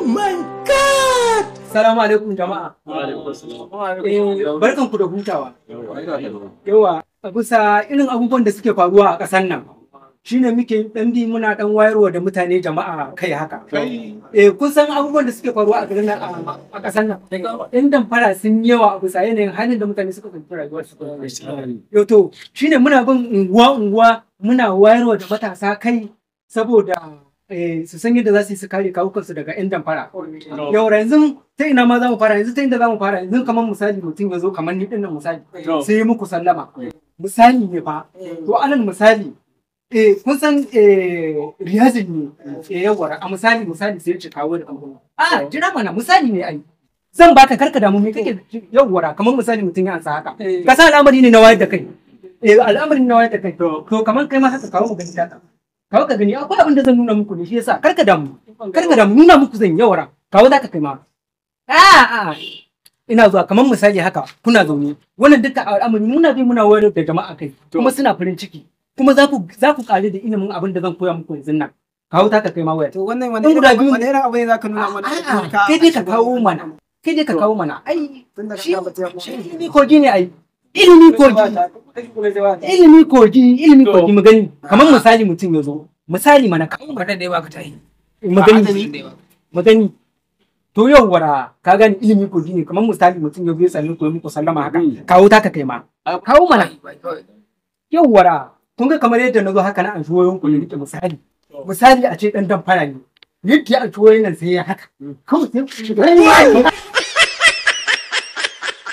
my God! Salamu alaikum jama'a. Barkan ku da hutawa. Yawa, a bisa irin abubuwan da suke faruwa a ƙasar nan. Shine muke dan bi muna dan wayarwa da mutane jama'a kai haka. Kun san abubuwan da suke faruwa a garin a ƙasar nan. Yan damfara sun yawa a bisa yanayin halin da mutane suka tsinci rayuwarsu. Yau to shine muna bin unguwa muna wayarwa da matasa kai saboda su san yadda za su yi su kare kawukansu daga 'yan damfara. Yau yanzu ta ina ma za mu fara yanzu ta inda za mu fara yanzu kamar misali mutum ya zo kamar ni ɗin nan misali sai muku sallama. Misali ne fa to alal misali kun san riyazin ne yawwa a misali sai ya ce kawo da kanku. Jira mana misali ne ai. Zan baka karka damu me kake yawwa kamar misali mutum ya ansa haka. Ka san al'amari ne na wayar da kai. Al'amari ne na wayar da kai to kamar kai ma haka kawo mu gani ta. Kawo ka gani akwai abin da zan nuna muku ne shi yasa karka damu nuna muku zan yawara kawo za ka kai ma ina zuwa kamar misali haka kuna zaune wannan duka al'amari muna bi muna wayar da jama'a kai kuma suna farin ciki kuma za ku kare da ilimin abin da zan koya muku yanzu nan kawo ta ka kai ma waya to wannan wani irin abu ne za ka nuna mana kai dai ka kawo mana ai shi ne kogi ne ai ilimi kogi mu gani kamar misali mutum ya zo misali mana kawo mana dai baka tayi magani to yawwara ka gani ilimi kogi ne kamar misali mutum ya zo sannan ko muku sallama haka kawo ta ka kai ma kawo mana yawwara kun ga kamar yadda nazo haka na an shuwoyin ku ne rike misali a ce dan damfara ne yadda an shuwoyin nan sai ya haka kawai sai